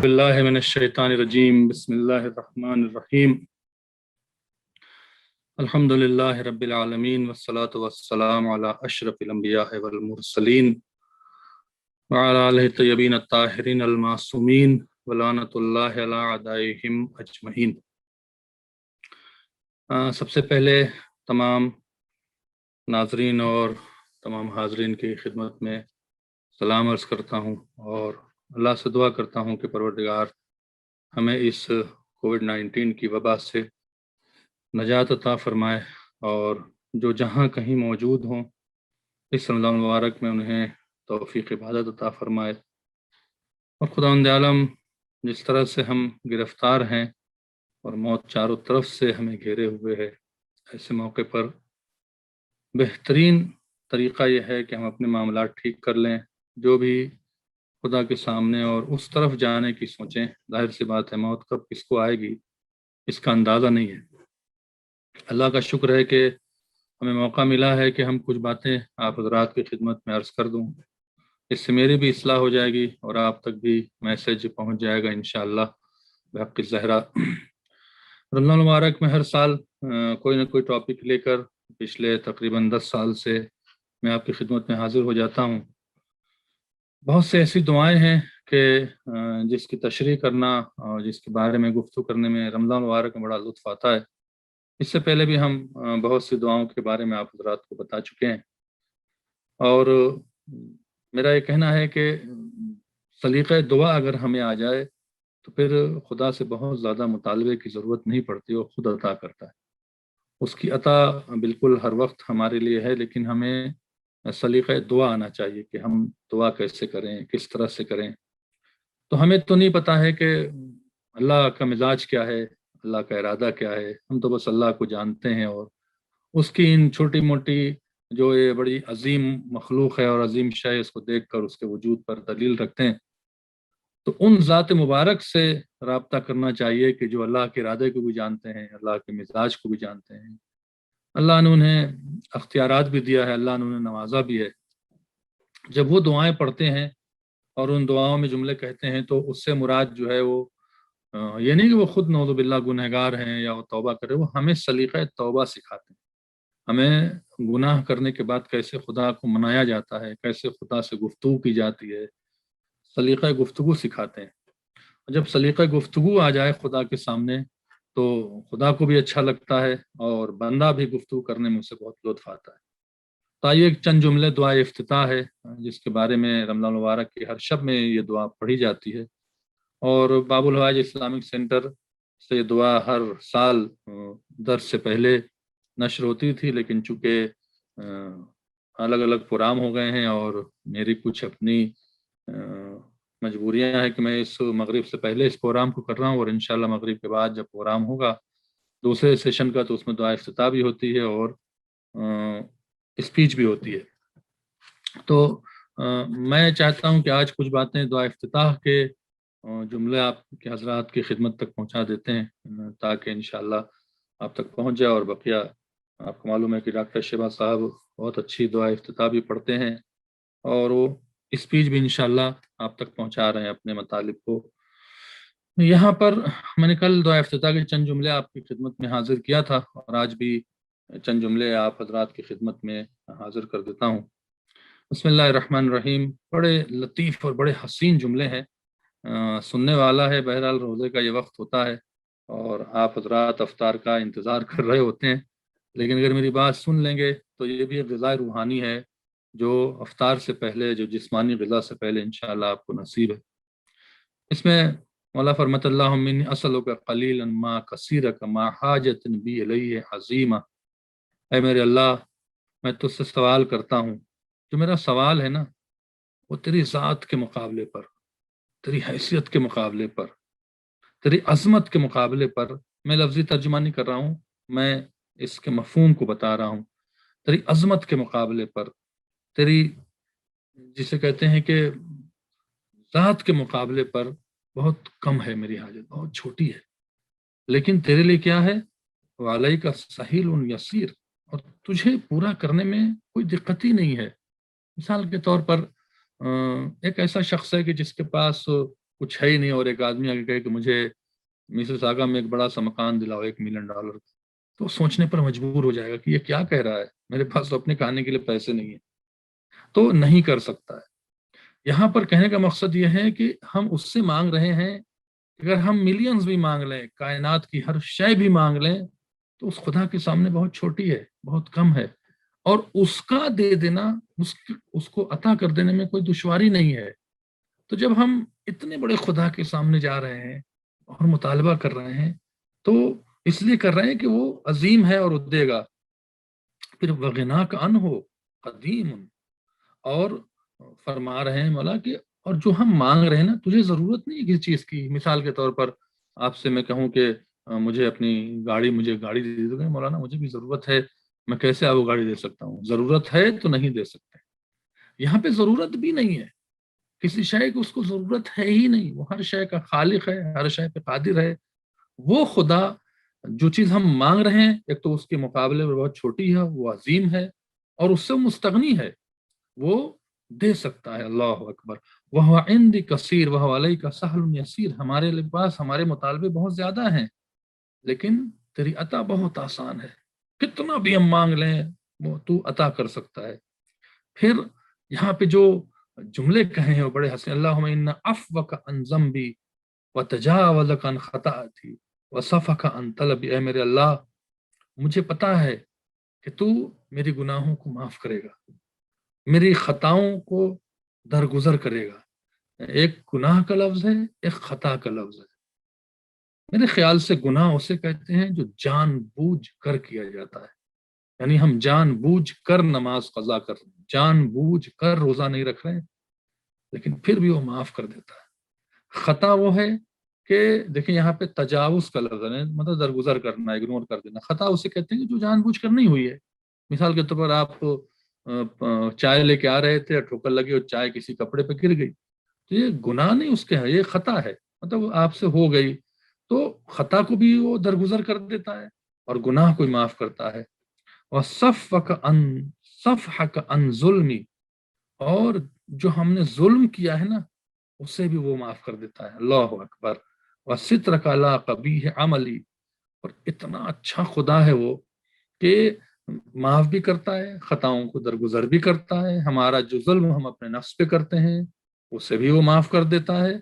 باللہ من الشیطان الرجیم بسم اللہ الرحمن الرحیم الحمد للہ رب العالمین والصلاة والسلام علی اشرف الانبیاء والمرسلین وعلی آلہ الطیبین الطاہرین المعصومین ولعنۃ اللہ علی اعدائہم اجمعین۔ سب سے پہلے تمام ناظرین اور تمام حاضرین کی خدمت میں سلام عرض کرتا ہوں اور اللہ سے دعا کرتا ہوں کہ پروردگار ہمیں اس کووڈ-19 کی وبا سے نجات عطا فرمائے، اور جو جہاں کہیں موجود ہوں اس رمضان مبارک میں انہیں توفیق عبادت عطا فرمائے۔ اور خداوند عالم جس طرح سے ہم گرفتار ہیں اور موت چاروں طرف سے ہمیں گھیرے ہوئے ہے، ایسے موقع پر بہترین طریقہ یہ ہے کہ ہم اپنے معاملات ٹھیک کر لیں، جو بھی خدا کے سامنے اور اس طرف جانے کی سوچیں۔ ظاہر سی بات ہے موت کب کس کو آئے گی اس کا اندازہ نہیں ہے۔ اللہ کا شکر ہے کہ ہمیں موقع ملا ہے کہ ہم کچھ باتیں آپ حضرات کی خدمت میں عرض کر دوں، اس سے میری بھی اصلاح ہو جائے گی اور آپ تک بھی میسج پہنچ جائے گا انشاءاللہ بحق الزہرا۔ رمضان المبارک میں ہر سال کوئی نہ کوئی ٹاپک لے کر پچھلے تقریباً 10 سال سے میں آپ کی خدمت میں حاضر ہو جاتا ہوں۔ بہت سے ایسی دعائیں ہیں کہ جس کی تشریح کرنا اور جس کے بارے میں گفتگو کرنے میں رمضان مبارک میں بڑا لطف آتا ہے۔ اس سے پہلے بھی ہم بہت سی دعاؤں کے بارے میں آپ حضرات کو بتا چکے ہیں، اور میرا یہ کہنا ہے کہ سلیقہ دعا اگر ہمیں آ جائے تو پھر خدا سے بہت زیادہ مطالبے کی ضرورت نہیں پڑتی، وہ خود عطا کرتا ہے۔ اس کی عطا بالکل ہر وقت ہمارے لیے ہے، لیکن ہمیں سلیقہ دعا آنا چاہیے کہ ہم دعا کیسے کریں، کس طرح سے کریں۔ تو ہمیں تو نہیں پتہ ہے کہ اللہ کا مزاج کیا ہے، اللہ کا ارادہ کیا ہے، ہم تو بس اللہ کو جانتے ہیں اور اس کی ان چھوٹی موٹی جو یہ بڑی عظیم مخلوق ہے اور عظیم شے، اس کو دیکھ کر اس کے وجود پر دلیل رکھتے ہیں۔ تو ان ذات مبارک سے رابطہ کرنا چاہیے کہ جو اللہ کے ارادے کو بھی جانتے ہیں، اللہ کے مزاج کو بھی جانتے ہیں۔ اللہ نے انہیں اختیارات بھی دیا ہے، اللہ نے انہیں نوازا بھی ہے۔ جب وہ دعائیں پڑھتے ہیں اور ان دعاؤں میں جملے کہتے ہیں تو اس سے مراد جو ہے وہ یہ نہیں کہ وہ خود نعوذ باللہ گنہگار ہیں یا وہ توبہ کرے، وہ ہمیں سلیقہ توبہ سکھاتے ہیں، ہمیں گناہ کرنے کے بعد کیسے خدا کو منایا جاتا ہے، کیسے خدا سے گفتگو کی جاتی ہے، سلیقہ گفتگو سکھاتے ہیں۔ جب سلیقہ گفتگو آ جائے خدا کے سامنے تو خدا کو بھی اچھا لگتا ہے اور بندہ بھی گفتگو کرنے میں اسے بہت لطف آتا ہے۔ تو آئیے ایک چند جملے دعائے افتتاح ہے جس کے بارے میں رمضان المبارک کی ہر شب میں یہ دعا پڑھی جاتی ہے، اور باب الحوائج اسلامک سینٹر سے یہ دعا ہر سال درس سے پہلے نشر ہوتی تھی، لیکن چونکہ الگ الگ پروگرام ہو گئے ہیں اور میری کچھ اپنی مجبوریاں ہیں کہ میں اس مغرب سے پہلے اس پروگرام کو کر رہا ہوں، اور انشاءاللہ مغرب کے بعد جب پروگرام ہوگا دوسرے سیشن کا تو اس میں دعا افتتاح بھی ہوتی ہے اور اسپیچ بھی ہوتی ہے۔ تو میں چاہتا ہوں کہ آج کچھ باتیں دعا افتتاح کے جملے آپ کے حضرات کی خدمت تک پہنچا دیتے ہیں تاکہ انشاءاللہ آپ تک پہنچ جائے، اور بقیہ آپ کو معلوم ہے کہ ڈاکٹر شہباز صاحب بہت اچھی دعا افتتاح بھی پڑھتے ہیں اور وہ اسپیچ بھی انشاءاللہ آپ تک پہنچا رہے ہیں اپنے مطالب کو۔ یہاں پر میں نے کل دعا افتتاح کے چند جملے آپ کی خدمت میں حاضر کیا تھا، اور آج بھی چند جملے آپ حضرات کی خدمت میں حاضر کر دیتا ہوں۔ بسم اللہ الرحمن الرحیم۔ بڑے لطیف اور بڑے حسین جملے ہیں، سننے والا ہے، بہرحال روزے کا یہ وقت ہوتا ہے اور آپ حضرات افطار کا انتظار کر رہے ہوتے ہیں، لیکن اگر میری بات سن لیں گے تو یہ بھی ایک غذائے روحانی ہے جو افطار سے پہلے، جو جسمانی غذا سے پہلے انشاءاللہ آپ کو نصیب ہے۔ اس میں مولا فرمت اللہم انی اسألک قلیلا ما کثیرک ما حاجت بی الیہ عظیمہ۔ اے میرے اللہ، میں تجھ سے سوال کرتا ہوں، جو میرا سوال ہے نا وہ تیری ذات کے مقابلے پر، تیری حیثیت کے مقابلے پر، تیری عظمت کے مقابلے پر، میں لفظی ترجمہ نہیں کر رہا ہوں، میں اس کے مفہوم کو بتا رہا ہوں، تیری عظمت کے مقابلے پر، تیری جسے کہتے ہیں کہ ذات کے مقابلے پر بہت کم ہے، میری حاجت بہت چھوٹی ہے، لیکن تیرے لیے کیا ہے؟ وعلیک سہیل یسیر، اور تجھے پورا کرنے میں کوئی دقت ہی نہیں ہے۔ مثال کے طور پر ایک ایسا شخص ہے کہ جس کے پاس کچھ ہے ہی نہیں اور ایک آدمی آگے کہے کہ مجھے میسیساگا میں ایک بڑا سا مکان دلاؤ $1 ملین، تو سوچنے پر مجبور ہو جائے گا کہ یہ کیا کہہ رہا ہے، میرے پاس تو اپنے کھانے کے لیے پیسے نہیں ہیں، تو نہیں کر سکتا ہے۔ یہاں پر کہنے کا مقصد یہ ہے کہ ہم اس سے مانگ رہے ہیں، اگر ہم ملینز بھی مانگ لیں، کائنات کی ہر شے بھی مانگ لیں، تو اس خدا کے سامنے بہت چھوٹی ہے، بہت کم ہے، اور اس کا دے دینا، اس کو عطا کر دینے میں کوئی دشواری نہیں ہے۔ تو جب ہم اتنے بڑے خدا کے سامنے جا رہے ہیں اور مطالبہ کر رہے ہیں، تو اس لیے کر رہے ہیں کہ وہ عظیم ہے اور وہ دے گا۔ پھر وغنا کا ان ہو قدیم، اور فرما رہے ہیں مولا کہ اور جو ہم مانگ رہے ہیں نا، تجھے ضرورت نہیں ہے کسی چیز کی۔ مثال کے طور پر آپ سے میں کہوں کہ مجھے اپنی مجھے گاڑی دے دو گے، مولانا مجھے بھی ضرورت ہے، میں کیسے آپ کو گاڑی دے سکتا ہوں؟ ضرورت ہے تو نہیں دے سکتے۔ یہاں پہ ضرورت بھی نہیں ہے کسی شے کی، اس کو ضرورت ہے ہی نہیں، وہ ہر شے کا خالق ہے، ہر شے پہ قادر ہے۔ وہ خدا جو چیز ہم مانگ رہے ہیں، ایک تو اس کے مقابلے میں بہت چھوٹی ہے، وہ عظیم ہے، اور اس سے مستغنی ہے، وہ دے سکتا ہے۔ اللہ اکبر۔ وہ عندی کثیر وہ علیہ کا سہل یسیر، ہمارے پاس ہمارے مطالبے بہت زیادہ ہیں، لیکن تیری عطا بہت آسان ہے، کتنا بھی ہم مانگ لیں وہ تو عطا کر سکتا ہے۔ پھر یہاں پہ جو جملے کہے ہیں وہ بڑے حسین، اللہم ان عفوک عن ذنبی وتجاوزک عن خطاتی وصفک عن طلبی، اے میرے اللہ مجھے پتا ہے کہ تو میری گناہوں کو معاف کرے گا، میری خطاؤں کو درگزر کرے گا۔ ایک گناہ کا لفظ ہے، ایک خطا کا لفظ ہے۔ میرے خیال سے گناہ اسے کہتے ہیں جو جان بوجھ کر کیا جاتا ہے، یعنی ہم جان بوجھ کر نماز قضا کر رہے ہیں، جان بوجھ کر روزہ نہیں رکھ رہے ہیں، لیکن پھر بھی وہ معاف کر دیتا ہے۔ خطا وہ ہے کہ دیکھیں یہاں پہ تجاوز کا لفظ ہے، مطلب درگزر کرنا، اگنور کر دینا۔ خطا اسے کہتے ہیں کہ جو جان بوجھ کر نہیں ہوئی ہے۔ مثال کے طور پر آپ چائے لے کے آ رہے تھے، ٹھوکر لگی اور چائے کسی کپڑے پہ گر گئی، تو یہ گناہ نہیں اس کے ہے، یہ خطا ہے، مطلب آپ سے ہو گئی، تو خطا کو بھی وہ درگزر کر دیتا ہے اور گناہ کو معاف کرتا ہے۔ صفحک عن ظلمی، اور جو ہم نے ظلم کیا ہے نا اسے بھی وہ معاف کر دیتا ہے۔ اللہ اکبر۔ وسترک علی قبیح عملی، اور اتنا اچھا خدا ہے وہ کہ معاف بھی کرتا ہے، خطاؤں کو درگزر بھی کرتا ہے، ہمارا جو ظلم ہم اپنے نفس پہ کرتے ہیں اسے بھی وہ معاف کر دیتا ہے،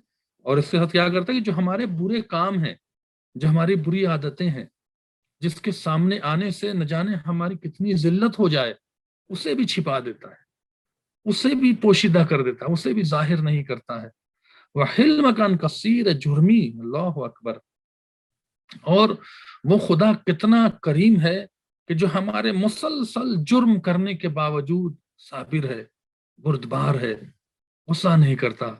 اور اس کے ساتھ کیا کرتا ہے کہ جو ہمارے برے کام ہیں، جو ہماری بری عادتیں ہیں، جس کے سامنے آنے سے نہ جانے ہماری کتنی ذلت ہو جائے، اسے بھی چھپا دیتا ہے، اسے بھی پوشیدہ کر دیتا ہے، اسے بھی ظاہر نہیں کرتا ہے۔ وَحِلْمَ كَانْ كَثِيرَ جُرْمِي، اللہ اکبر۔ اور وہ خدا کتنا کریم ہے کہ جو ہمارے مسلسل جرم کرنے کے باوجود صابر ہے، بردبار ہے، غصہ نہیں کرتا،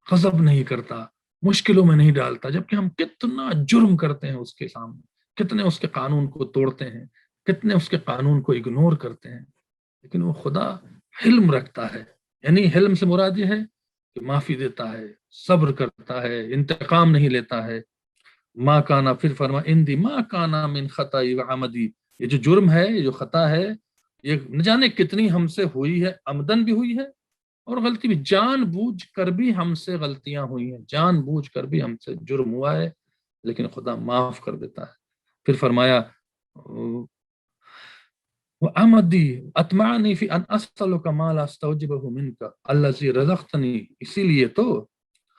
غضب نہیں کرتا، مشکلوں میں نہیں ڈالتا، جبکہ ہم کتنا جرم کرتے ہیں اس کے سامنے، کتنے اس کے قانون کو توڑتے ہیں، کتنے اس کے قانون کو اگنور کرتے ہیں، لیکن وہ خدا حلم رکھتا ہے۔ یعنی حلم سے مراد یہ ہے کہ معافی دیتا ہے، صبر کرتا ہے، انتقام نہیں لیتا ہے۔ ما کانا، پھر فرما اندی ما کانا من خطائی و عمدی، یہ جو جرم ہے، یہ جو خطا ہے، یہ نہ جانے کتنی ہم سے ہوئی ہے، عمدن بھی ہوئی ہے اور غلطی بھی، جان بوجھ کر بھی ہم سے غلطیاں ہوئی ہیں، جان بوجھ کر بھی ہم سے جرم ہوا ہے، لیکن خدا معاف کر دیتا ہے۔ پھر فرمایا وَأَمَدِّي أَطْمَعَنِي فِي أَنْ أَسْأَلُكَ مَا لَا أَسْتَوْجِبُهُ مِنْكَ الَّذِي رَزَقْتَنِي، اسی لیے تو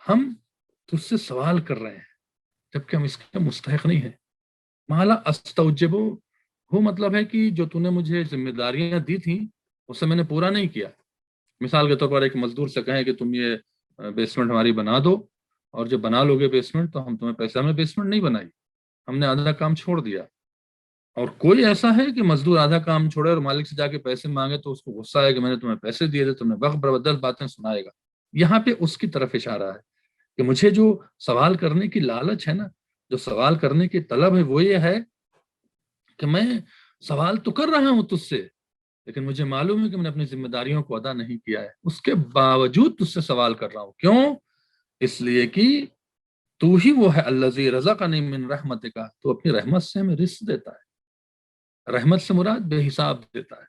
ہم تجھ سے سوال کر رہے ہیں جبکہ ہم اس کے مستحق نہیں ہیں۔ مالا استوجب وہ مطلب ہے کہ جو تو نے مجھے ذمہ داریاں دی تھیں اسے میں نے پورا نہیں کیا۔ مثال کے طور پر ایک مزدور سے کہیں کہ تم یہ بیسمنٹ ہماری بنا دو، اور جب بنا لو گے بیسمنٹ تو ہم تمہیں پیسہ، ہم نے بیسمنٹ نہیں بنائی، ہم نے آدھا کام چھوڑ دیا۔ اور کوئی ایسا ہے کہ مزدور آدھا کام چھوڑے اور مالک سے جا کے پیسے مانگے تو اس کو غصہ ہے کہ میں نے تمہیں پیسے دیے تھے، تم نے وقت بربدل باتیں سنائے گا۔ یہاں پہ اس کی طرف اشارہ ہے کہ مجھے جو سوال کرنے کی لالچ ہے نا، جو سوال کرنے کی طلب ہے، وہ یہ ہے کہ میں سوال تو کر رہا ہوں تجھ سے، لیکن مجھے معلوم ہے کہ میں نے اپنی ذمہ داریوں کو ادا نہیں کیا ہے، اس کے باوجود تجھ سے سوال کر رہا ہوں۔ کیوں؟ اس لیے کہ تو ہی وہ ہے الذی رزقنی من رحمتک، تو اپنی رحمت سے ہمیں رزق دیتا ہے۔ رحمت سے مراد بے حساب دیتا ہے،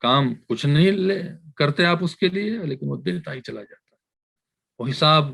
کام کچھ نہیں کرتے آپ اس کے لیے، لیکن وہ دیتا ہی چلا جاتا ہے، وہ حساب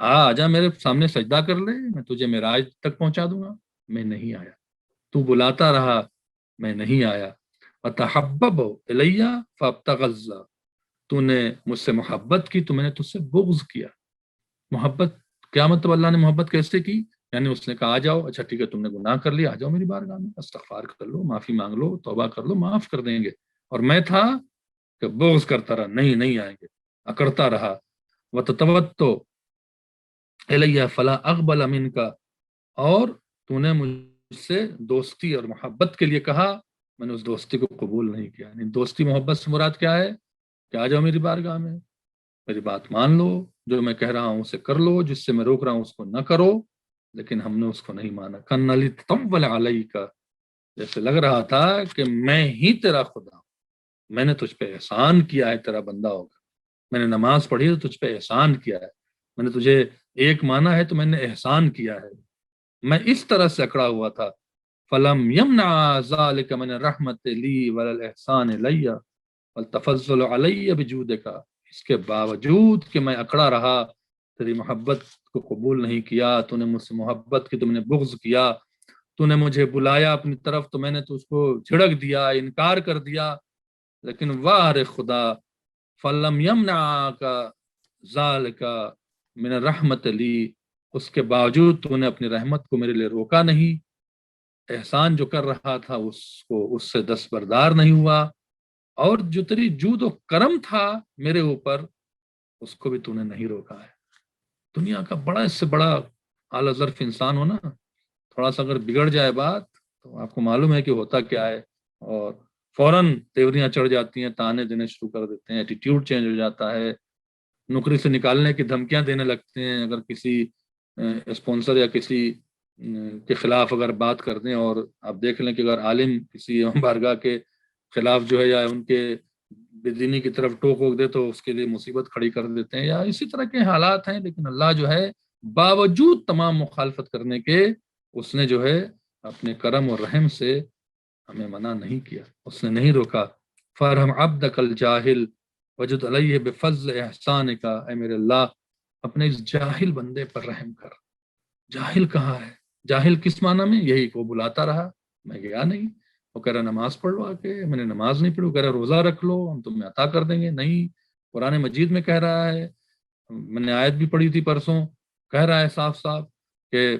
آجا میرے سامنے سجدہ کر لے، میں تجھے معراج تک پہنچا دوں گا. میں نہیں آیا. تو بلاتا رہا، میں نہیں آیا. وتحبب الیہ فابتغضا، تو نے مجھ سے محبت کی تو میں نے تجھ سے بغض کیا. محبت کیا مطلب؟ اللہ نے محبت کیسے کی؟ یعنی اس نے کہا آ جاؤ، اچھا ٹھیک ہے تم نے گناہ کر لیا، آ جاؤ میری بارگاہ میں، استغفار کر لو، معافی مانگ لو، توبہ کر لو، معاف کر دیں گے. اور میں تھا کہ بغض کرتا رہا، نہیں نہیں آئیں گے، اکڑتا رہا. وتتوتو الیہ فلا اقبل منک، اور تو نے مجھ سے دوستی اور محبت کے لیے کہا، میں نے اس دوستی کو قبول نہیں کیا. یعنی دوستی محبت سے مراد کیا ہے؟ کہ آ جاؤ میری بارگاہ میں، میری بات مان لو، جو میں کہہ رہا ہوں اسے کر لو، جس سے میں روک رہا ہوں اس کو نہ کرو. لیکن ہم نے اس کو نہیں مانا. کن علی طول علیہ کا، جیسے لگ رہا تھا کہ میں ہی تیرا خدا ہوں، میں نے تجھ پہ احسان کیا ہے، تیرا بندہ ہوگا. میں نے نماز پڑھی تو تجھ پہ احسان کیا ہے، میں نے تجھے ایک مانا ہے تو میں نے احسان کیا ہے. میں اس طرح سے اکڑا ہوا تھا. فلم یمنع ذلك من الرحمت لی ولا الاحسان الیہ والتفضل علی بجودک، اس کے باوجود کہ میں اکڑا رہا، تیری محبت کو قبول نہیں کیا، تو نے مجھ سے محبت کی تو میں نے بغض کیا. تو نے مجھے بلایا اپنی طرف تو میں نے تو اس کو جھڑک دیا، انکار کر دیا. لیکن واہ رے خدا، فلم یمنع کا ذالک من الرحمت لی، اس کے باوجود تو نے اپنی رحمت کو میرے لیے روکا نہیں. احسان جو کر رہا تھا اس کو اس سے دستبردار نہیں ہوا. اور جو تیری جود و کرم تھا میرے اوپر، اس کو بھی تو نے نہیں روکا ہے. دنیا کا بڑا اس سے بڑا اعلی ظرف انسان ہو نا، تھوڑا سا اگر بگڑ جائے بات تو آپ کو معلوم ہے کہ ہوتا کیا ہے، اور فوراً تیوریاں چڑھ جاتی ہیں، تانے دینے شروع کر دیتے ہیں، ایٹیٹیوڈ چینج ہو جاتا ہے، نوکری سے نکالنے کی دھمکیاں دینے لگتے ہیں. اگر کسی اسپانسر یا کسی کے خلاف اگر بات کر دیں، اور آپ دیکھ لیں کہ اگر عالم کسی بارگاہ کے خلاف جو ہے یا ان کے بدینی کی طرف ٹوک ووک دے تو اس کے لیے مصیبت کھڑی کر دیتے ہیں، یا اسی طرح کے حالات ہیں. لیکن اللہ جو ہے باوجود تمام مخالفت کرنے کے، اس نے جو ہے اپنے کرم اور رحم سے ہمیں منع نہیں کیا، اس نے نہیں روکا. فرحم عبدک الجاہل وجد علیہ بفضل احسان کا، اے میرے اللہ اپنے اس جاہل بندے پر رحم کر. جاہل کہاں ہے؟ جاہل کس معنی میں؟ یہی کو بلاتا رہا، میں گیا نہیں. وہ کہہ رہا نماز پڑھ لو آ کے، میں نے نماز نہیں پڑھی. وہ کہہ رہا روزہ رکھ لو، ہم تمہیں عطا کر دیں گے. نہیں، قرآن مجید میں کہہ رہا ہے، میں نے آیت بھی پڑھی تھی پرسوں، کہہ رہا ہے صاف صاف کہ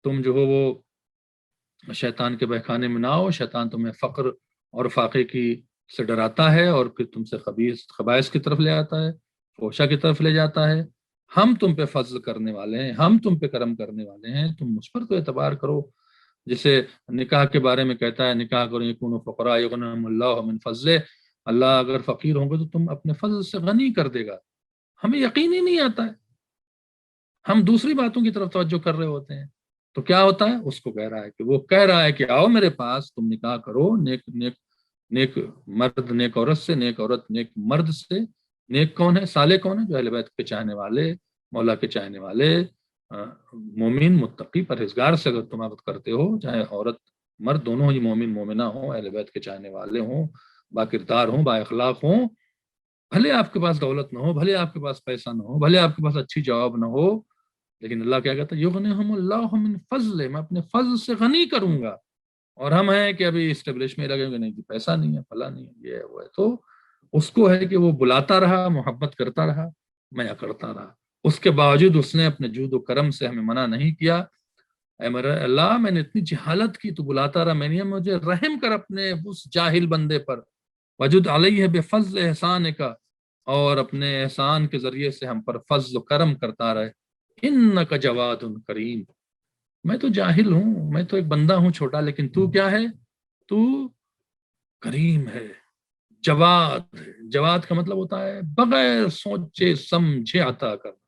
تم جو ہو وہ شیطان کے بہکانے میں نہ آؤ. شیطان تمہیں فقر اور فاقے کی سے ڈراتا ہے، اور پھر تم سے خبائث کی طرف لے آتا ہے، فحشا کی طرف لے جاتا ہے. ہم تم پہ فضل کرنے والے ہیں، ہم تم پہ کرم کرنے والے ہیں، تم مجھ پر تو اعتبار کرو. جسے نکاح کے بارے میں کہتا ہے نکاح کرو یکونوا فقراء یغنیہم اللہ من فضلہ، اللہ اگر فقیر ہوں گے تو تم اپنے فضل سے غنی کر دے گا. ہمیں یقین ہی نہیں آتا ہے، ہم دوسری باتوں کی طرف توجہ کر رہے ہوتے ہیں. تو کیا ہوتا ہے؟ اس کو کہہ رہا ہے کہ وہ کہہ رہا ہے کہ آؤ میرے پاس، تم نکاح کرو نیک نیک نیک مرد نیک عورت سے، نیک عورت نیک مرد سے. نیک کون ہے؟ صالح کون ہے؟ جو اہل بیت کے چاہنے والے، مولا کے چاہنے والے، مومن متقی پرہیزگار سے اگر تم عبادت کرتے ہو، چاہے عورت مرد دونوں ہی مومن مومنہ ہوں، اہل بیت کے چاہنے والے ہوں، با کردار ہوں، با اخلاق ہوں. بھلے آپ کے پاس دولت نہ ہو، بھلے آپ کے پاس پیسہ نہ ہو، بھلے آپ کے پاس اچھی جواب نہ ہو، لیکن اللہ کیا کہتا ہے؟ یغنیہم اللہ من فضل، میں اپنے فضل سے غنی کروں گا. اور ہم ہیں کہ ابھی اسٹیبلش میں لگے گے، نہیں پیسہ نہیں ہے، فلاں نہیں ہے، یہ ہے وہ ہے. تو اس کو ہے کہ وہ بلاتا رہا، محبت کرتا رہا، میں اکڑتا رہا. اس کے باوجود اس نے اپنے جود و کرم سے ہمیں منع نہیں کیا. اے میرے اللہ میں نے اتنی جہالت کی، تو بلاتا رہا، میں نے مجھے رحم کر اپنے اس جاہل بندے پر. وجد علیہ بفضل احسان کا، اور اپنے احسان کے ذریعے سے ہم پر فضل و کرم کرتا رہے. انک جواد کریم، میں تو جاہل ہوں، میں تو ایک بندہ ہوں چھوٹا، لیکن تو کیا ہے؟ تو کریم ہے، جواد ہے. جواد کا مطلب ہوتا ہے بغیر سوچے سمجھے عطا کرنا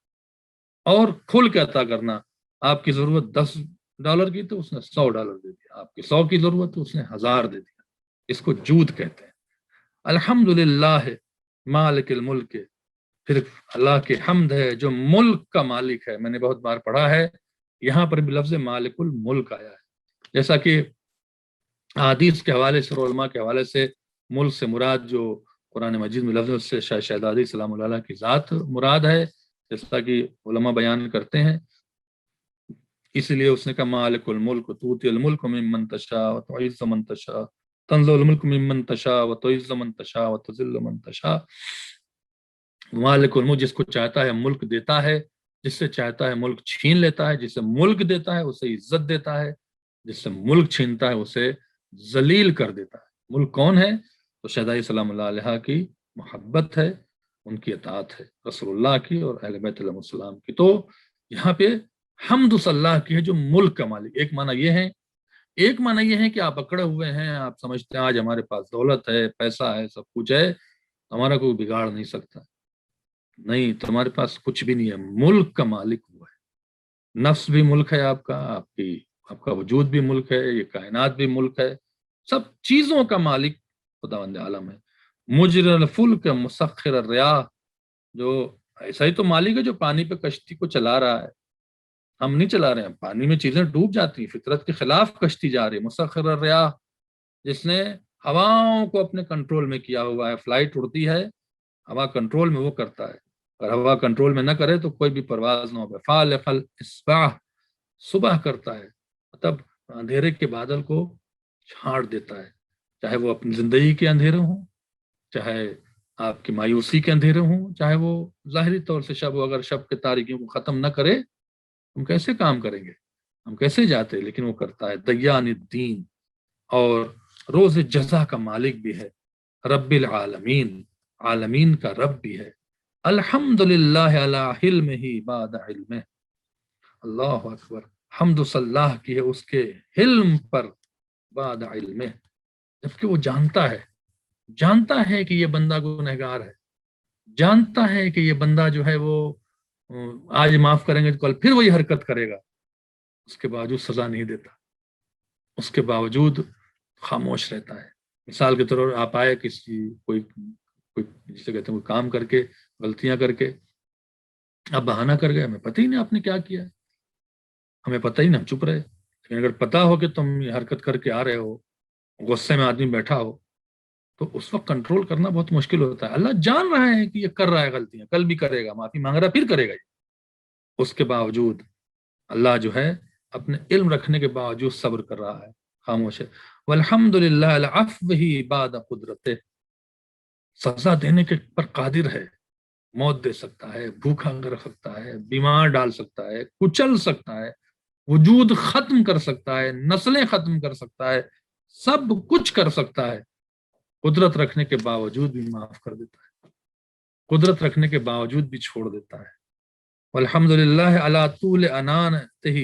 اور کھل کے عطا کرنا. آپ کی ضرورت $10 کی تو اس نے $100 دے دیا، آپ کی 100 کی ضرورت تو اس نے 1000 دے دیا. اس کو جود کہتے ہیں. الحمدللہ مالک الملک، پھر اللہ کی حمد ہے جو ملک کا مالک ہے. میں نے بہت بار پڑھا ہے، یہاں پر بھی لفظ مالک الملک آیا ہے. جیسا کہ حدیث کے حوالے سے اور علماء کے حوالے سے ملک سے مراد جو قرآن مجید میں لفظ سے شاہ شہزادی سلام اللہ کی ذات مراد ہے. جیسا کہ علماء بیان کرتے ہیں، اس لیے اس نے کہا مالک الملک توتی الملک ممن تشاء وتعز من تشاء تنزع الملک ممن تشاء وتعز من تشاء وتذل من تشاء۔ مالک الملک جس کو چاہتا ہے ملک دیتا ہے، جس سے چاہتا ہے ملک چھین لیتا ہے، جسے ملک دیتا ہے اسے عزت دیتا ہے، جس سے ملک چھینتا ہے اسے ذلیل کر دیتا ہے۔ ملک کون ہے؟ تو شہدائی سلام اللہ علیہ کی محبت ہے، ان کی اطاعت ہے، رسول اللہ کی اور اہل بیت علیہ السلام کی۔ تو یہاں پہ حمد اس اللہ کی ہے جو ملک کا مالک۔ ایک معنی یہ ہے کہ آپ اکڑے ہوئے ہیں، آپ سمجھتے ہیں آج ہمارے پاس دولت ہے، پیسہ ہے، سب کچھ ہے، ہمارا کوئی بگاڑ نہیں سکتا۔ نہیں، تمہارے پاس کچھ بھی نہیں ہے، ملک کا مالک ہوا ہے۔ نفس بھی ملک ہے آپ کا، آپ کا وجود بھی ملک ہے، یہ کائنات بھی ملک ہے، سب چیزوں کا مالک خداوند عالم ہے۔ مجر الفلک مسخر الریاح، جو ایسا ہی تو مالک ہے جو پانی پہ کشتی کو چلا رہا ہے، ہم نہیں چلا رہے ہیں، پانی میں چیزیں ڈوب جاتی ہیں، فطرت کے خلاف کشتی جا رہی ہے۔ مسخر الریاح، جس نے ہواؤں کو اپنے کنٹرول میں کیا ہوا ہے، فلائٹ اڑتی ہے ہوا کنٹرول میں وہ کرتا ہے، اور ہوا کنٹرول میں نہ کرے تو کوئی بھی پرواز نہ ہو۔ فالق الاصباح، صبح کرتا ہے، مطلب اندھیرے کے بادل کو چھاڑ دیتا ہے، چاہے وہ اپنی زندگی کے اندھیرے ہوں، چاہے آپ کی مایوسی کے اندھیرے ہوں، چاہے وہ ظاہری طور سے شب ہو۔ اگر شب کے تاریکیوں کو ختم نہ کرے ہم کیسے کام کریں گے، ہم کیسے جاتے، لیکن وہ کرتا ہے۔ دیان الدین، اور روز جزا کا مالک بھی ہے۔ رب العالمین، عالمین کا رب بھی ہے۔ الحمدللہ علی حلمہ بعد علمہ، اللہ اکبر، حمد صلاح کی ہے اس کے حلم پر بعد علمہ، جبکہ وہ جانتا ہے کہ یہ بندہ گنہگار ہے، جانتا ہے کہ یہ بندہ جو ہے وہ آج معاف کریں گے تو کل پھر وہی حرکت کرے گا، اس کے باوجود سزا نہیں دیتا، اس کے باوجود خاموش رہتا ہے۔ مثال کے طور پر آپ آئے کوئی جسے کہتے ہیں کوئی کام کر کے، غلطیاں کر کے آپ بہانہ کر گئے، ہمیں پتہ ہی نہیں آپ نے کیا کیا ہے، ہمیں پتہ ہی نہیں، ہم چپ رہے۔ لیکن اگر پتا ہو کہ تم یہ حرکت کر کے آ رہے ہو، غصے میں آدمی بیٹھا ہو، تو اس وقت کنٹرول کرنا بہت مشکل ہوتا ہے۔ اللہ جان رہا ہے کہ یہ کر رہا ہے غلطیاں، کل بھی کرے گا، معافی مانگ رہا پھر کرے گا، اس کے باوجود اللہ جو ہے اپنے علم رکھنے کے باوجود صبر کر رہا ہے، خاموش ہے۔ والحمدللہ العفو ہی بعد قدرتہ، سزا دینے کے پر قادر ہے، موت دے سکتا ہے، بھوکا رکھ سکتا ہے، بیمار ڈال سکتا ہے، کچل سکتا ہے، وجود ختم کر سکتا ہے، نسلیں ختم کر سکتا ہے، سب کچھ کر سکتا ہے، قدرت رکھنے کے باوجود بھی معاف کر دیتا ہے، قدرت رکھنے کے باوجود بھی چھوڑ دیتا ہے۔ والحمدللہ علی طول اناتہ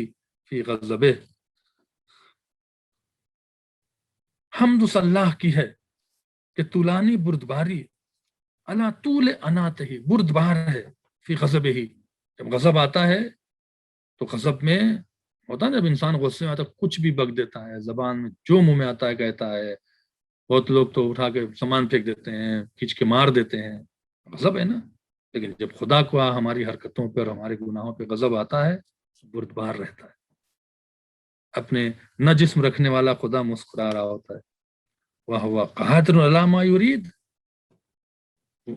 فی غضبہ، حمد اللہ کی ہے کہ طولانی بردباری، علی طول اناتہ، بردبار ہے، فی غضبہ ہی، جب غضب آتا ہے تو غضب میں ہوتا ہے، جب انسان غصے میں آتا ہے کچھ بھی بک دیتا ہے، زبان میں جو منہ میں آتا ہے کہتا ہے، بہت لوگ تو اٹھا کے سامان پھینک دیتے ہیں، کھینچ کے مار دیتے ہیں، غضب ہے نا۔ لیکن جب خدا کو ہماری حرکتوں پر، ہمارے گناہوں پہ غضب آتا ہے، بردبار رہتا ہے، اپنے نہ جسم رکھنے والا خدا مسکرا رہا ہوتا ہے، وَهُوَ قَادِرٌ عَلَىٰ مَا يُرِيدُ،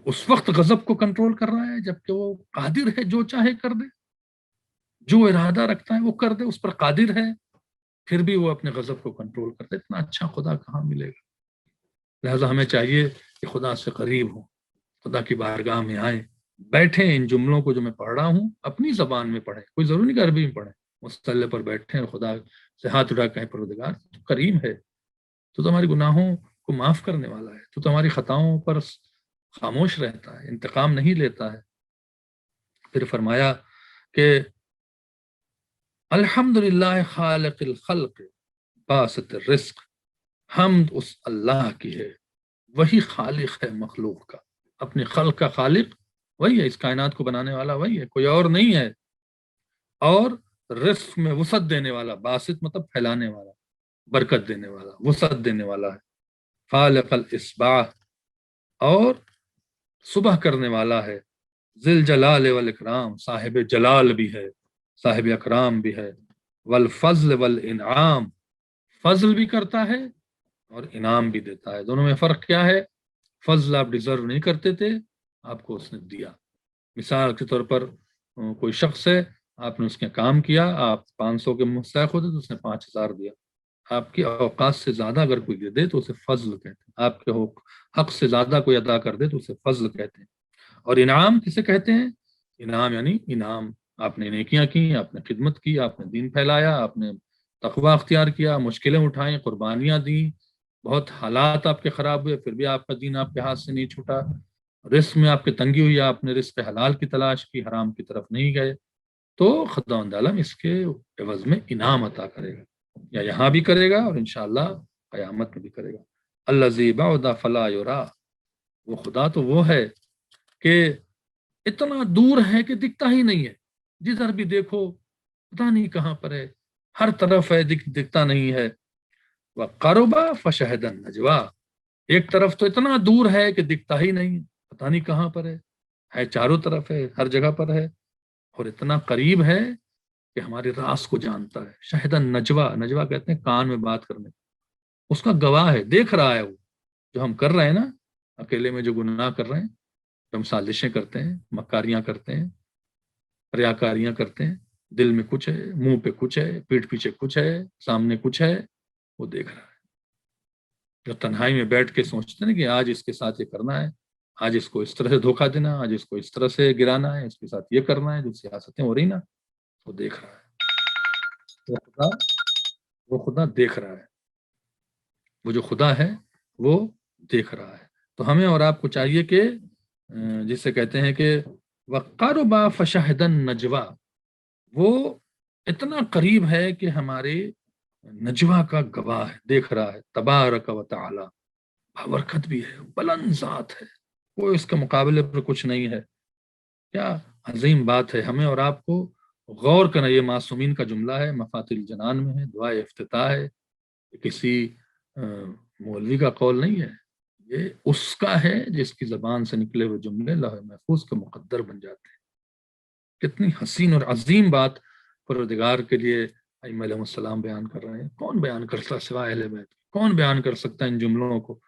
اس وقت غضب کو کنٹرول کر رہا ہے جبکہ وہ قادر ہے، جو چاہے کر دے، جو ارادہ رکھتا ہے وہ کر دے، اس پر قادر ہے، پھر بھی وہ اپنے غضب کو کنٹرول کرتے۔ اتنا اچھا خدا کہاں ملے گا؟ لہٰذا ہمیں چاہیے کہ خدا سے قریب ہوں، خدا کی بارگاہ میں آئیں، بیٹھیں، ان جملوں کو جو میں پڑھ رہا ہوں اپنی زبان میں پڑھیں، کوئی ضروری نہیں کہ عربی میں پڑھیں، مصطلح پر بیٹھیں اور خدا سے ہاتھ اٹھا کہیں پروردگار تو کریم ہے، تو تمہارے گناہوں کو معاف کرنے والا ہے، تو تمہاری خطاؤں پر خاموش رہتا ہے، انتقام نہیں لیتا ہے۔ پھر فرمایا کہ الحمدللہ خالق الخلق باسط الرزق، حمد اس اللہ کی ہے، وہی خالق ہے مخلوق کا، اپنے خلق کا خالق وہی ہے، اس کائنات کو بنانے والا وہی ہے، کوئی اور نہیں ہے، اور رزق میں وسعت دینے والا، باسط مطلب پھیلانے والا، برکت دینے والا، وسعت دینے والا ہے۔ خالق الاصباح، اور صبح کرنے والا ہے، ذل جلال والاکرام، صاحب جلال بھی ہے، صاحب اکرام بھی ہے، والفضل والانعام، فضل بھی کرتا ہے اور انعام بھی دیتا ہے۔ دونوں میں فرق کیا ہے؟ فضل آپ ڈیزرو نہیں کرتے تھے، آپ کو اس نے دیا۔ مثال کے طور پر کوئی شخص ہے، آپ نے اس کے کام کیا، آپ 500 کے مستحق ہوتے تو اس نے 5000 دیا. آپ کی اوقات سے زیادہ اگر کوئی دے دے تو اسے فضل کہتے ہیں. آپ کے حق سے زیادہ کوئی ادا کر دے تو اسے فضل کہتے ہیں. اور انعام کسے کہتے ہیں؟ انعام یعنی انعام. آپ نے نیکیاں کی، آپ نے خدمت کی، آپ نے دین پھیلایا، آپ نے تقوی اختیار کیا، مشکلیں اٹھائیں، قربانیاں دیں، بہت حالات آپ کے خراب ہوئے پھر بھی آپ کا دین آپ کے ہاتھ سے نہیں چھوٹا، رزق میں آپ کی تنگی ہوئی، آپ نے رزق حلال کی تلاش کی، حرام کی طرف نہیں گئے، تو خداوند عالم اس کے عوض میں انعام عطا کرے گا، یا یہاں بھی کرے گا اور انشاءاللہ قیامت میں بھی کرے گا. الذی بعد فلا یرا، وہ خدا تو وہ ہے کہ اتنا دور ہے کہ دکھتا ہی نہیں ہے، جدھر بھی دیکھو پتہ نہیں کہاں پر ہے، ہر طرف ہے دکھتا نہیں ہے. وقربا فشہد النجوا، ایک طرف تو اتنا دور ہے کہ دکھتا ہی نہیں، پتہ نہیں کہاں پر ہے چاروں طرف ہے، ہر جگہ پر ہے، اور اتنا قریب ہے کہ ہمارے راز کو جانتا ہے. شہد النجوا، نجوا کہتے ہیں کان میں بات کرنے، اس کا گواہ ہے، دیکھ رہا ہے وہ جو ہم کر رہے ہیں نا، اکیلے میں جو گناہ کر رہے ہیں، ہم سازشیں کرتے ہیں، مکاریاں کرتے ہیں، ریاکاریاں کرتے ہیں، دل میں کچھ ہے، منہ پہ کچھ ہے، پیٹھ پیچھے کچھ ہے، سامنے کچھ ہے، وہ دیکھ رہا ہے. جو تنہائی میں بیٹھ کے سوچتے ہیں کہ آج اس کے ساتھ یہ کرنا ہے، آج اس کو اس طرح سے دھوکہ دینا، آج اس کو اس طرح سے گرانا ہے، اس کے ساتھ یہ کرنا ہے، جو سیاستیں ہو رہی نا، وہ دیکھ رہا ہے. وہ خدا دیکھ رہا ہے، وہ جو خدا ہے وہ دیکھ رہا ہے. تو ہمیں اور آپ کو چاہیے کہ جسے کہتے ہیں کہ وقربا فشہد النجوا، وہ اتنا قریب ہے کہ ہمارے نجوا کا گواہ ہے، دیکھ رہا ہے. تبارک و تعالی، بابرکت بھی ہے، بلند ذات ہے، کوئی اس کے مقابلے پر کچھ نہیں ہے. کیا عظیم بات ہے. ہمیں اور آپ کو غور کرنا، یہ معصومین کا جملہ ہے، مفاتیح الجنان میں ہے، دعائے افتتاح ہے، کسی مولوی کا قول نہیں ہے، یہ اس کا ہے جس کی زبان سے نکلے ہوئے جملے لوح محفوظ کے مقدر بن جاتے ہیں. کتنی حسین اور عظیم بات پروردگار کے لیے ائمہ علیہ السلام بیان کر رہے ہیں. کون بیان کرتا ہے سوائے اہل بیت؟ کون بیان کر سکتا ہے ان جملوں کو؟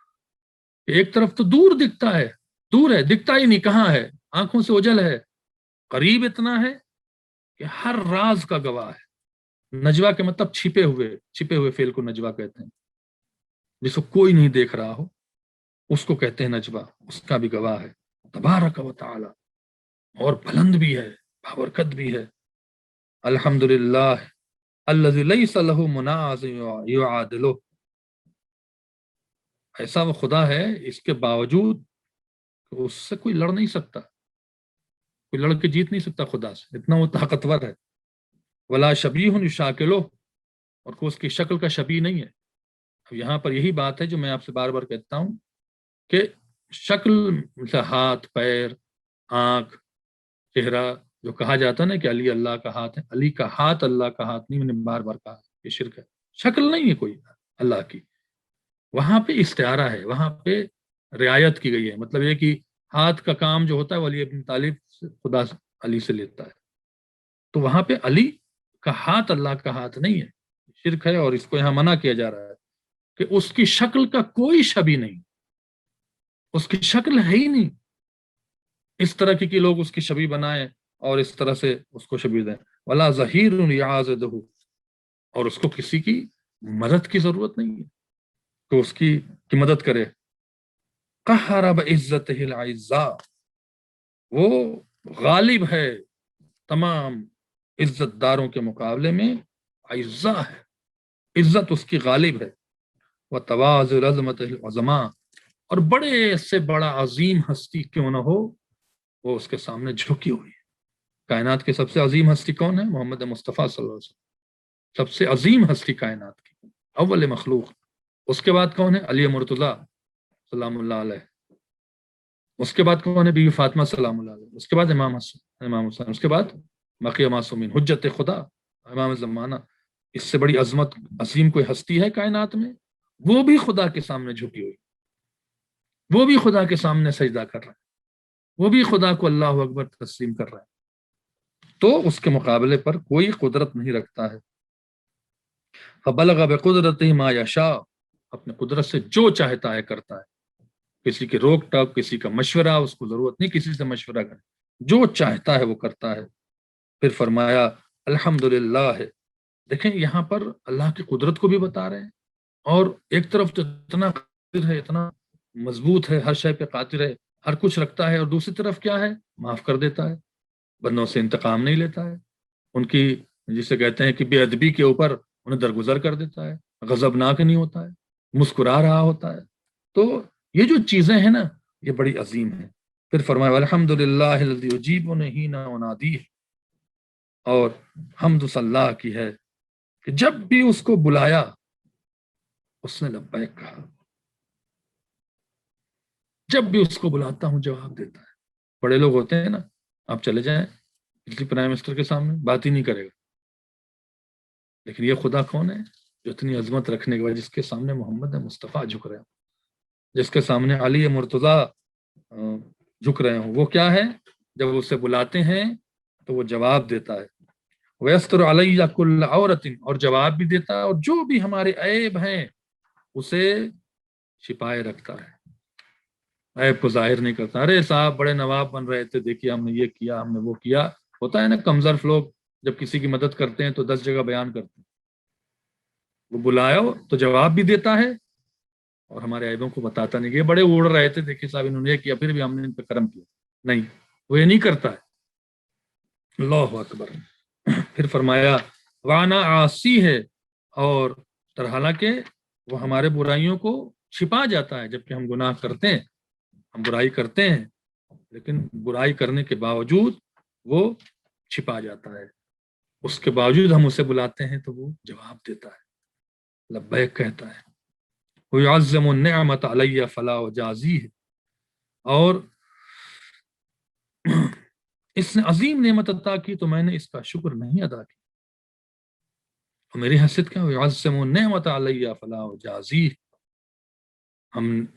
ایک طرف تو دور دکھتا ہے، دور ہے، دکھتا ہی نہیں، کہاں ہے، آنکھوں سے اوجھل ہے، قریب اتنا ہے کہ ہر راز کا گواہ ہے. نجوا کے مطلب چھپے ہوئے فعل کو نجوا کہتے ہیں. جس کو کوئی نہیں دیکھ رہا ہو اس کو کہتے ہیں نجوا، اس کا بھی گواہ ہے. تبارک و تعالی، اور بلند بھی ہے، بابرکت بھی ہے. الحمدللہ الذی لیس له منازع یعادلہ، ایسا وہ خدا ہے اس کے باوجود اس سے کوئی لڑ نہیں سکتا، کوئی لڑ کے جیت نہیں سکتا خدا سے، اتنا وہ طاقتور ہے. ولا شبیہ یشاکلہ، اور کوئی اس کی شکل کا شبیہ نہیں ہے. اب یہاں پر یہی بات ہے جو میں آپ سے بار بار کہتا ہوں کہ شکل مثل ہاتھ، پیر، آنکھ، چہرہ، جو کہا جاتا ہے نا کہ علی اللہ کا ہاتھ ہے، علی کا ہاتھ اللہ کا ہاتھ نہیں، میں نے بار بار کہا یہ شرک ہے. شکل نہیں ہے کوئی اللہ کی، وہاں پہ استعارہ ہے، وہاں پہ رعایت کی گئی ہے. مطلب یہ کہ ہاتھ کا کام جو ہوتا ہے وہ علی ابن طالب خدا علی سے لیتا ہے، تو وہاں پہ علی کا ہاتھ اللہ کا ہاتھ نہیں ہے، شرک ہے. اور اس کو یہاں منع کیا جا رہا ہے کہ اس کی شکل کا کوئی شبیہ نہیں، اس کی شکل ہے ہی نہیں. اس طرح کی کہ لوگ اس کی شبیہ بنائیں اور اس طرح سے اس کو شبیہ دیں. ولا ظہیر یعاضدہ، اور اس کو کسی کی مدد کی ضرورت نہیں ہے تو اس کی مدد کرے. قہر بعزتہ الاعزاء، وہ غالب ہے تمام عزت داروں کے مقابلے میں، اعزاء ہے، عزت اس کی غالب ہے. وتواضع عظمتہ العظماء، اور بڑے سے بڑا عظیم ہستی کیوں نہ ہو وہ اس کے سامنے جھکی ہوئی ہے. کائنات کی سب سے عظیم ہستی کون ہے؟ محمد مصطفیٰ صلی اللہ علیہ وسلم، سب سے عظیم ہستی کائنات کی، اول مخلوق. اس کے بعد کون ہے؟ علی مرتضیٰ سلام اللہ علیہ. اس کے بعد کون ہے؟ بی بی فاطمہ سلام اللہ علیہ. اس کے بعد امام حسن، امام حسین. اس کے بعد بقیہ معصومین، حجت خدا، امام زمانہ. اس سے بڑی عظمت عظیم کوئی ہستی ہے کائنات میں؟ وہ بھی خدا کے سامنے جھکی ہوئی، وہ بھی خدا کے سامنے سجدہ کر رہا ہے، وہ بھی خدا کو اللہ اکبر تسلیم کر رہا ہے. تو اس کے مقابلے پر کوئی قدرت نہیں رکھتا ہے. فبلغ بقدرتہ ما یشاء، اپنے قدرت سے جو چاہتا ہے کرتا ہے. کسی کی روک ٹوک، کسی کا مشورہ اس کو ضرورت نہیں کسی سے مشورہ کرے، جو چاہتا ہے وہ کرتا ہے. پھر فرمایا الحمدللہ ہے. دیکھیں یہاں پر اللہ کی قدرت کو بھی بتا رہے ہیں، اور ایک طرف تو اتنا قادر ہے، اتنا مضبوط ہے، ہر شے پہ قادر ہے، ہر کچھ رکھتا ہے، اور دوسری طرف کیا ہے، معاف کر دیتا ہے، بندوں سے انتقام نہیں لیتا ہے، ان کی جسے کہتے ہیں کہ بے ادبی کے اوپر انہیں درگزر کر دیتا ہے، غضبناک نہیں ہوتا ہے، مسکرا رہا ہوتا ہے. تو یہ جو چیزیں ہیں نا، یہ بڑی عظیم ہیں. پھر فرمایا الحمدللہ الذی یجیبنی حین انادیہ، اور حمد اس اللہ کی ہے کہ جب بھی اس کو بلایا اس نے لبیک کہا، جب بھی اس کو بلاتا ہوں جواب دیتا ہے. بڑے لوگ ہوتے ہیں نا، آپ چلے جائیں کسی پرائم منسٹر کے سامنے بات ہی نہیں کرے گا، لیکن یہ خدا کون ہے جو اتنی عظمت رکھنے کے بعد، جس کے سامنے محمد مصطفیٰ جھک رہے ہوں، جس کے سامنے علی مرتضیٰ جھک رہے ہوں، وہ کیا ہے، جب اسے بلاتے ہیں تو وہ جواب دیتا ہے. وَيَسْتُرُ عَلَيَّ كُلَّ عَوْرَةٍ، اور جواب بھی دیتا ہے، اور جو بھی ہمارے عیب ہیں اسے چھپائے رکھتا ہے، عیب کو ظاہر نہیں کرتا. ارے صاحب بڑے نواب بن رہے تھے، دیکھیے ہم نے یہ کیا، ہم نے وہ کیا. ہوتا ہے نا کمزرف لوگ جب کسی کی مدد کرتے ہیں تو 10 جگہ بیان کرتے ہیں. وہ بلایا تو جواب بھی دیتا ہے اور ہمارے عیبوں کو بتاتا نہیں. یہ بڑے اڑ رہے تھے، دیکھیے صاحب انہوں نے یہ کیا، پھر بھی ہم نے ان پہ کرم کیا. نہیں، وہ یہ نہیں کرتا ہے. اللہ اکبر. پھر فرمایا وانا عاصی ہے، اور حالانکہ وہ ہمارے برائیوں کو چھپا جاتا ہے. جبکہ ہم گناہ کرتے ہیں، ہم برائی کرتے ہیں، لیکن برائی کرنے کے باوجود وہ چھپا جاتا ہے. اس کے باوجود ہم اسے بلاتے ہیں تو وہ جواب دیتا ہے، لبیک کہتا ہے. وَيُعَظِّمُ النِّعْمَةَ عَلَيَّ فَلَا أُجَازِيهِ، اور اس نے عظیم نعمت عطا کی تو میں نے اس کا شکر نہیں ادا کیا. اور میری حیثیت کیا، وَيُعَظِّمُ النِّعْمَةَ عَلَيَّ فَلَا أُجَازِيهِ،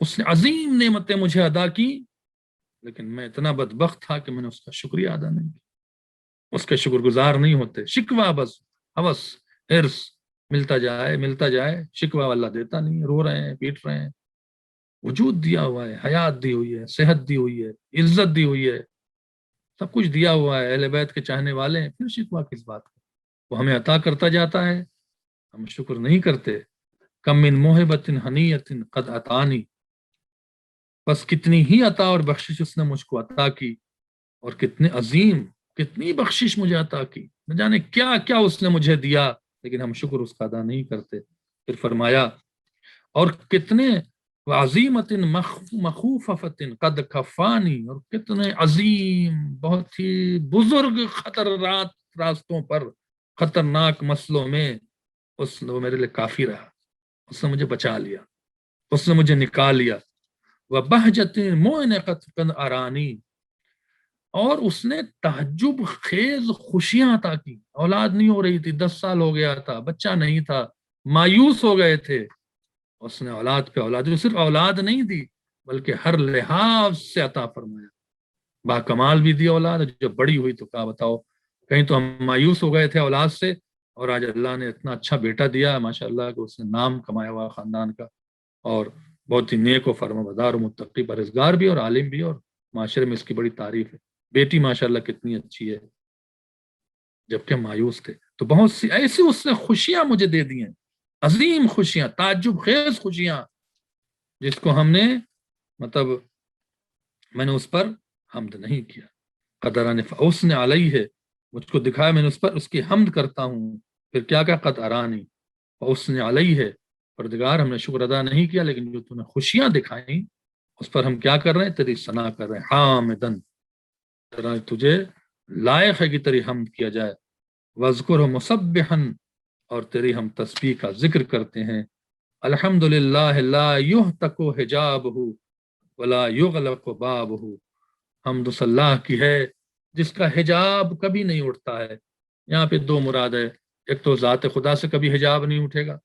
اس نے عظیم نعمتیں مجھے ادا کی، لیکن میں اتنا بدبخت تھا کہ میں نے اس کا شکریہ ادا نہیں کیا. اس کے شکر گزار نہیں ہوتے. شکوہ بس، ہوس، حرص، ملتا جائے ملتا جائے. شکوہ اللہ دیتا نہیں، رو رہے ہیں، پیٹ رہے ہیں. وجود دیا ہوا ہے، حیات دی ہوئی ہے، صحت دی ہوئی ہے، عزت دی ہوئی ہے، سب کچھ دیا ہوا ہے. اہل بیت کے چاہنے والے ہیں، پھر شکوہ کس بات کا. وہ ہمیں عطا کرتا جاتا ہے، ہم شکر نہیں کرتے. کم من موہبت حنیت قد عطانی، بس کتنی ہی عطا اور بخشش اس نے مجھ کو عطا کی، اور کتنے عظیم، کتنی بخشش مجھے عطا کی، نہ جانے کیا کیا اس نے مجھے دیا، لیکن ہم شکر اس کا ادا نہیں کرتے. پھر فرمایا اور کتنے عظیمت مخوفت قد کفانی، اور کتنے عظیم، بہت ہی بزرگ خطرات راستوں پر، خطرناک مسئلوں میں اس نے وہ میرے لیے کافی رہا. اس نے مجھے بچا لیا، اس نے مجھے نکال لیا. وَبَهْجَةٍ مُعْنِقَةٍ قَدْ أَرَانِي، اور اس نے تعجب خیز خوشیاں عطا کی. اولاد نہیں ہو رہی تھی، 10 سال ہو گیا تھا، بچہ نہیں تھا، مایوس ہو گئے تھے. اس نے اولاد پہ اولاد، صرف اولاد نہیں دی بلکہ ہر لحاظ سے عطا فرمایا. با کمال بھی دی اولاد. جب بڑی ہوئی تو کہا بتاؤ، کہیں تو ہم مایوس ہو گئے تھے اولاد سے، اور آج اللہ نے اتنا اچھا بیٹا دیا ماشاء اللہ کہ اس نے نام کمایا ہوا خاندان کا، اور بہت ہی نیک و فرمانبردار و متقی پرہیزگار بھی، اور عالم بھی، اور معاشرے میں اس کی بڑی تعریف ہے. بیٹی ماشاء اللہ کتنی اچھی ہے، جبکہ مایوس تھے. تو بہت سی ایسی اس نے خوشیاں مجھے دے دی ہیں، عظیم خوشیاں، تعجب خیز خوشیاں، جس کو ہم نے مطلب میں نے اس پر حمد نہیں کیا. قدران اس نے علیہ ہے، مجھ کو دکھایا، میں نے اس پر اس کی حمد کرتا ہوں. پھر کیا کہا، قد ارانی اس نے علیہ ہے، پروردگار ہم نے شکر ادا نہیں کیا، لیکن جو تم نے خوشیاں دکھائیں اس پر ہم کیا کر رہے ہیں، تیری ثنا کر رہے ہیں. حامدن، تجھے لائق ہے کہ تیری حمد کیا جائے. وذکر مسبحا، اور تیری ہم تسبیح کا ذکر کرتے ہیں. الحمدللہ لا یہتک حجابہ ولا یغلق بابہ، حمد اللہ کی ہے جس کا حجاب کبھی نہیں اٹھتا ہے. یہاں پہ 2 مراد ہے. ایک تو ذات خدا سے کبھی حجاب نہیں اٹھے گا،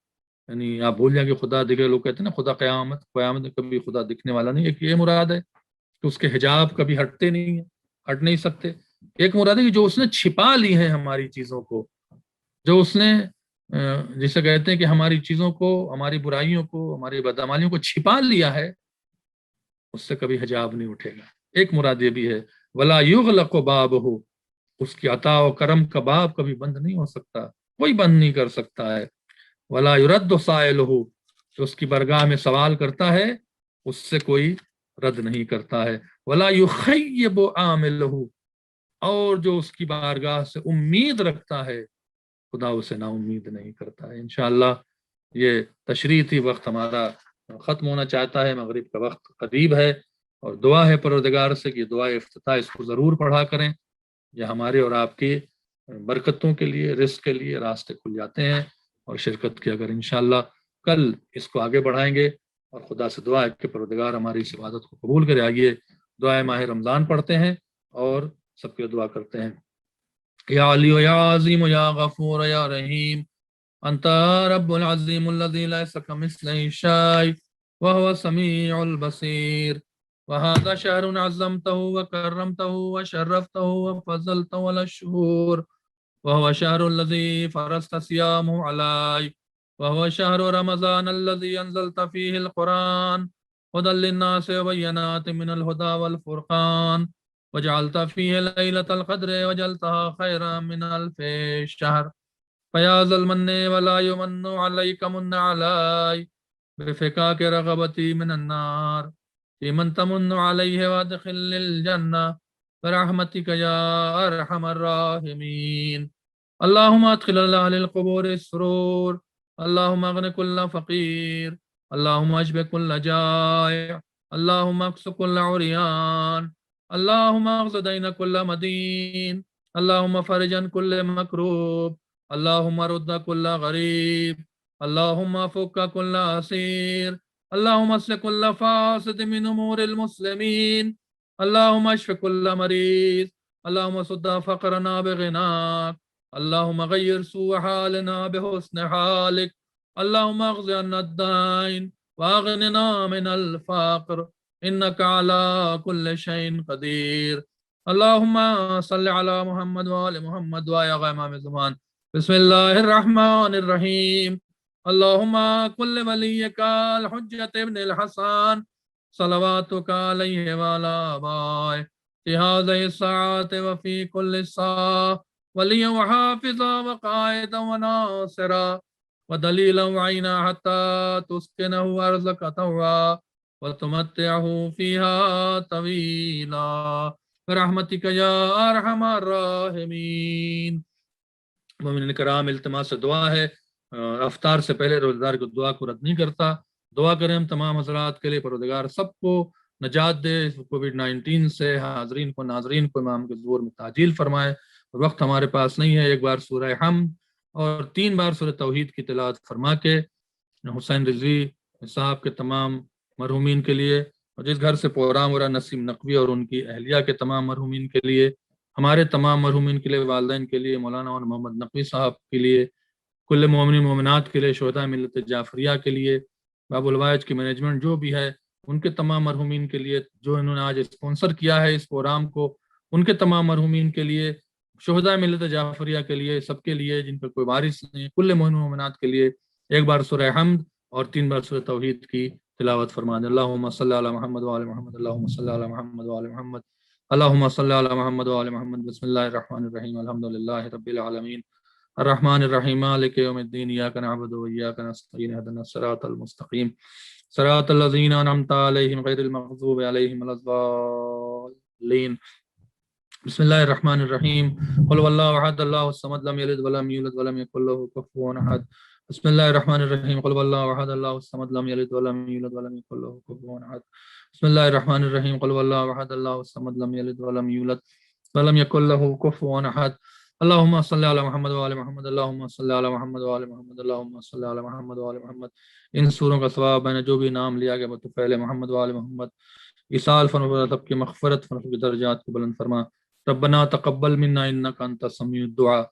یعنی آپ بھول جائیں کہ خدا دکھے. لوگ کہتے ہیں نا خدا قیامت میں کبھی خدا دکھنے والا نہیں. ایک یہ مراد ہے کہ اس کے حجاب کبھی ہٹتے نہیں ہیں، ہٹ نہیں سکتے. ایک مراد ہے کہ جو اس نے چھپا لی ہیں ہماری چیزوں کو، جو اس نے جسے کہتے ہیں کہ ہماری چیزوں کو، ہماری برائیوں کو، ہماری بدعمالیوں کو چھپا لیا ہے، اس سے کبھی حجاب نہیں اٹھے گا. ایک مراد یہ بھی ہے ولا یغلق بابہ، اس کی عطا و کرم کا باب کبھی بند نہیں ہو سکتا، کوئی بند نہیں کر سکتا ہے۔ ولا یرد سائلہ، جو اس کی برگاہ میں سوال کرتا ہے اس سے کوئی رد نہیں کرتا ہے۔ ولا یخیب عاملہ، اور جو اس کی بارگاہ سے امید رکھتا ہے خدا اسے نا امید نہیں کرتا ہے۔ انشاءاللہ یہ تشریح تھی، وقت ہمارا ختم ہونا چاہتا ہے، مغرب کا وقت قریب ہے، اور دعا ہے پروردگار سے کہ دعا افتتاح اس کو ضرور پڑھا کریں، یہ ہمارے اور آپ کی برکتوں کے لیے، رزق کے لیے راستے کھل جاتے ہیں، اور شرکت کی اگر انشاءاللہ کل اس کو آگے بڑھائیں گے، اور خدا سے دعا ہے کہ پروردگار ہماری اس عبادت کو قبول کرے۔ آئیے دعائے ماہ رمضان پڑھتے ہیں اور سب کے دعا کرتے ہیں۔ یا علی یا عظیم یا غفور یا رحیم، انت رب العظیم الذی لیس کمثلہ شیء وهو السمیع البصیر، وهذا شهر عظمته وكرمته وشرفته وفضلته على الشهور، وهو شهر الذي فرضت صيامه علي، وهو شهر رمضان الذي أنزلت فيه القرآن هدى للناس وبينات من الهدى والفرقان، وجعلت فيه ليلة القدر وجعلتها خيرا من ألف شهر، فيا ذا المن ولا يمن عليك من علي بفكاك رغبتي من النار، في من تمن عليه وادخل الجنة برحمتك يا أرحم الراحمين، اللهم ادخل على القبور السرور، اللهم اغن كل فقير، اللهم اشبع كل جائع، اللهم اكس كل عريان، اللهم اغز دين كل مدين، اللهم فرج عن كل مكروب، اللهم رد كل غريب، اللهم فك كل أسير، اللهم اسل كل فاسد من أمور المسلمين، اللهم اشف كل مريض، اللهم سد فقرنا بغناك، اللهم غير سوء حالنا بحسن حالك، اللهم اغز عنا الدين واغننا من الفقر، إنك على كل شيء قدير، اللهم صل على محمد وآل محمد ويا غمام الزمان، بسم الله الرحمن الرحيم، اللهم كل وليك الحجة ابن الحسن صلواتك عليه وعلى آبائه في هذه الساعة وفي كل ساعة وليا وحافظا وقائدا وناصرا ودليلا وعينا حتى تسكنه أرضك طوعا وتمتعه فيها طويلا برحمتك يا أرحم الراحمين۔ مومنین کرام، التماس دعا ہے، افطار سے پہلے روزدار کو دعا کو رد نہیں کرتا۔ دعا کریں ہم تمام حضرات کے لیے، پروردگار سب کو نجات دے کووڈ 19 سے، حاضرین کو ناظرین کو امام کے ظہور میں تعجیل فرمائے۔ وقت ہمارے پاس نہیں ہے، ایک بار سورہ حمد اور 3 بار سورہ توحید کی تلاوت فرما کے حسین رضوی صاحب کے تمام مرحومین کے لیے، اور جس گھر سے پروگرام ہو رہا نسیم نقوی اور ان کی اہلیہ کے تمام مرحومین کے لیے، ہمارے تمام مرحومین کے لیے، والدین کے لیے، مولانا اور محمد نقوی صاحب کے لیے، کل مومنین مومنات کے لیے، شہداء ملت جعفریہ کے لیے، باب الوائج کی مینجمنٹ جو بھی ہے ان کے تمام مرحومین کے لیے، جو انہوں نے آج اسپانسر کیا ہے اس پروگرام کو، ان کے تمام مرحومین کے لیے، شہداء ملت جعفریہ کے لیے، سب کے لیے جن پر کوئی وارث نہیں، کل مومنین مومنات کے لیے ایک بار سورہ حمد اور 3 بار سورہ توحید کی تلاوت فرما دیں۔ اللہم صلی علی محمد وعلی محمد، اللہم صلی علی محمد وعلی محمد، اللہم صلی علی محمد وعلی محمد، بسم اللہ الرحمن الرحیم، الحمدللہ رب العالمین، الرحمن الرحیم، مالک یوم الدین، ایاک نعبد و ایاک نستعین، اہدنا الصراط المستقیم، صراط الذین انعمت علیہم غیر المغضوب علیہم ولا الضالین، بسم اللہ الرحمن الرحیم، قل واللہ احد اللہ الصمد لم یلد ولم یولد ولم یکن له کفوا احد، بسم اللہ الرحمن الرحیم، قل واللہ احد اللہ الصمد لم یلد ولم یولد ولم یکن له کفوا احد، بسم اللہ الرحمن الرحیم، قل واللہ احد اللہ الصمد لم یلد ولم یولد ولم یکن له کفوا احد، اللہم صلی علی محمد وعلی محمد، اللہم صلی علی محمد وعلی محمد، اللہم صلی علی محمد وعلی محمد۔ ان سوروں کا ثواب میں نے جو بھی نام لیا گیا بطفیل محمد وعلی محمد، ایصال فرما، سب کی مغفرت فرما، درجات کو بلند فرما، ربنا تقبل منا انک انت السمیع الدعاء۔